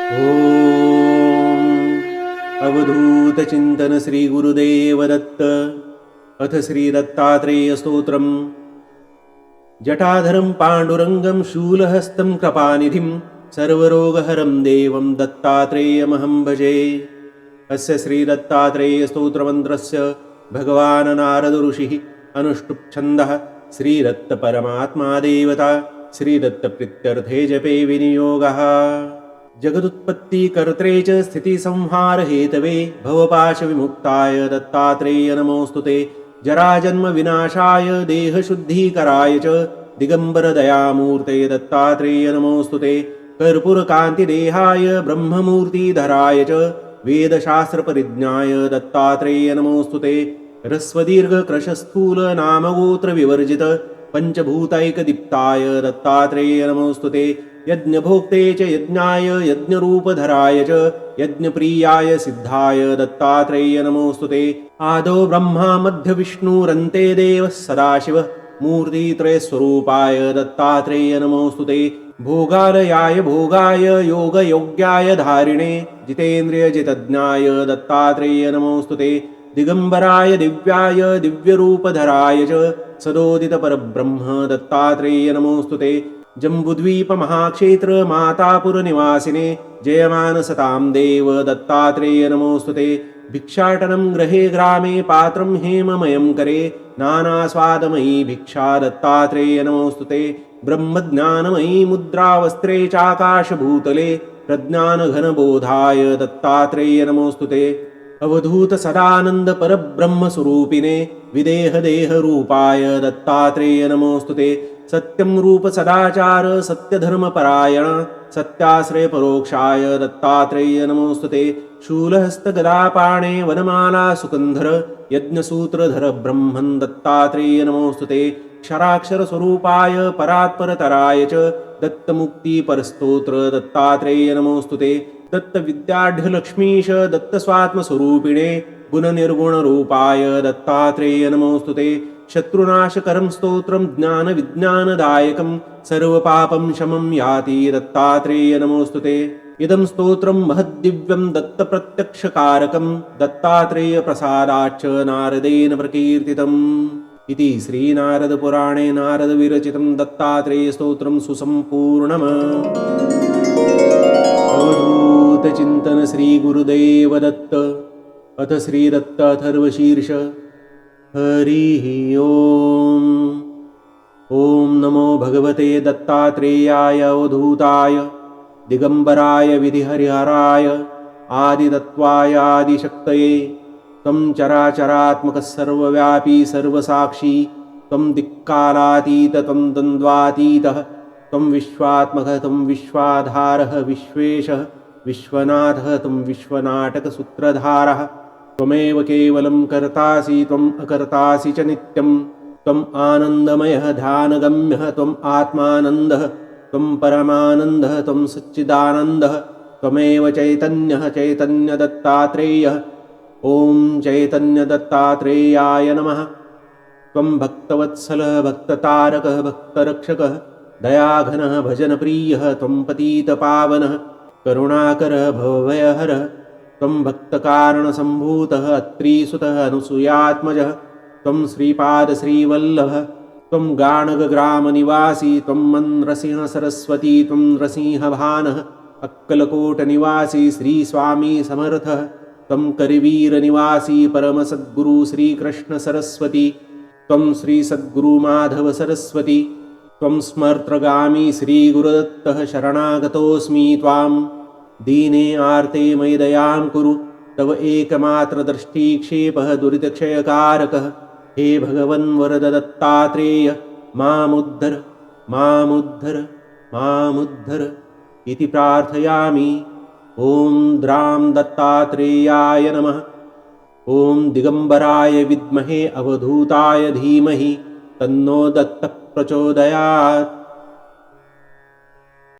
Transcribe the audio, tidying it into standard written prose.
ॐ अवधूतचिन्तन श्री गुरुदेव दत्त। अथ श्री दत्तात्रेय स्तोत्रम्। जटाधरं पाण्डुरङ्गं शूलहस्तं कृपानिधिं सर्वरोगहरं देवं दत्तात्रेयमहं भजे। अस्य श्री दत्तात्रेय स्तोत्रमन्त्रस्य भगवान् नारद ऋषिः अनुष्टुप् श्रीदत्त परमात्मा देवता श्रीदत्तप्रीत्यर्थे जपे विनियोगः। जगदुत्पत्तिकर्त्रे च स्थितिसंहारहेतवे भवपाशविमुक्ताय दत्तात्रेय नमोऽस्तुते। जराजन्मविनाशाय देहशुद्धीकराय च दिगम्बरदयामूर्ते दत्तात्रेय नमोऽस्तुते। कर्पूरकान्तिदेहाय ब्रह्ममूर्तिधराय च वेदशास्त्रपरिज्ञाय दत्तात्रेय नमोऽस्तुते। ह्रस्वदीर्घकृशस्थूलनामगोत्रविवर्जित पञ्चभूतैकदीप्ताय दत्तात्रेय नमोऽस्तुते। यज्ञभोक्ते च यज्ञाय यज्ञरूपधराय च यज्ञप्रियाय सिद्धाय दत्तात्रेय नमोऽस्तुते। आदौ ब्रह्मा मध्यविष्णुरन्ते देवः सदाशिवः मूर्तित्रयस्वरूपाय दत्तात्रेय नमोऽस्तुते। भोगालयाय भोगाय योगयोग्याय धारिणे जितेन्द्रियजितज्ञाय दत्तात्रेय नमोऽस्तुते। दिगम्बराय दिव्याय दिव्यरूपधराय च सदोदितपरब्रह्म दत्तात्रेय नमोऽस्तुते। जम्बुद्वीपमहाक्षेत्र मातापुरनिवासिने जयमानसतां देव दत्तात्रेय नमोऽस्तुते। भिक्षाटनं गृहे ग्रामे पात्रं हेममयं करे नानास्वादमयी भिक्षा दत्तात्रेय नमोऽस्तुते। ब्रह्मज्ञानमयी मुद्रा वस्त्रे चाकाशभूतले प्रज्ञानघनबोधाय दत्तात्रेय नमोऽस्तुते। अवधूत सदानन्द परब्रह्मस्वरूपिणे विदेहदेहरूपाय दत्तात्रेय नमोऽस्तुते। सत्यं रूप सदाचार सत्यधर्मपरायण सत्याश्रय परोक्षाय दत्तात्रेय नमोऽस्तुते। शूलहस्तगदापाणे वनमाला सुकन्धर यज्ञसूत्रधर ब्रह्मन् दत्तात्रेय नमोऽस्तुते। क्षराक्षरस्वरूपाय परात्परतराय च दत्तमुक्तिपरस्तोत्र दत्तात्रेय नमोऽस्तुते। दत्तविद्याढ्यलक्ष्मीश दत्तस्वात्मस्वरूपिणे गुणनिर्गुणरूपाय दत्तात्रेय नमोऽस्तुते। शत्रुनाशकरं स्तोत्रं ज्ञानविज्ञानदायकं सर्वपापं शमं याति दत्तात्रेय नमोऽस्तुते। इदं स्तोत्रं महद्दिव्यं दत्तप्रत्यक्षकारकं दत्तात्रेयप्रसादाच्च नारदेन प्रकीर्तितम्। इति श्रीनारदपुराणे नारदविरचितं दत्तात्रेयस्तोत्रं सुसम्पूर्णम्। अवधूतचिन्तन श्रीगुरुदेव दत्त। अथ श्रीदत्ताथर्वशीर्ष। हरिः ओम्। ॐ नमो भगवते दत्तात्रेयाय अवधूताय दिगम्बराय विधिहरिहराय आदितत्त्वाय आदिशक्तये। त्वं चराचरात्मकः सर्वव्यापी सर्वसाक्षी त्वं दिक्कालातीत त्वं द्वन्द्वातीतः त्वं विश्वात्मकः त्वं विश्वाधारः विश्वेशः विश्वनाथः त्वं विश्वनाटकसूत्रधारः। त्वमेव केवलं कर्तासि त्वम् अकर्तासि च नित्यं। त्वम् आनन्दमयः ध्यानगम्यः त्वम् आत्मानन्दः त्वं परमानन्दः त्वं सच्चिदानन्दः। त्वमेव चैतन्यः चैतन्यदत्तात्रेयः। ॐ चैतन्यदत्तात्रेयाय नमः। त्वं भक्तवत्सलः भक्ततारकः भक्तरक्षकः दयाघनः भजनप्रियः त्वं पतितपावनः करुणाकरः भवभयहरः। त्वं भक्तकारणसम्भूतः अत्रीसुतः अनुसूयात्मजः त्वं श्रीपादश्रीवल्लभः। त्वं गाणगग्रामनिवासी त्वं मन्नरसिंहसरस्वती त्वं नृसिंहभानः अक्कलकोटनिवासी श्रीस्वामी समर्थः। त्वं करिवीरनिवासी परमसद्गुरु श्रीकृष्णसरस्वती त्वं श्रीसद्गुरुमाधवसरस्वती। त्वं स्मर्त्रगामी श्रीगुरुदत्तः शरणागतोऽस्मि त्वां। दीने आर्ते मयि दयां कुरु तव एकमात्रदृष्टिक्षेपः दुरितक्षयकारकः। हे भगवन् वरद दत्तात्रेय मामुद्धर मामुद्धर मामुद्धर इति प्रार्थयामि। ॐ द्रां दत्तात्रेयाय नमः। ॐ दिगम्बराय विद्महे अवधूताय धीमहि तन्नो दत्तः प्रचोदयात्।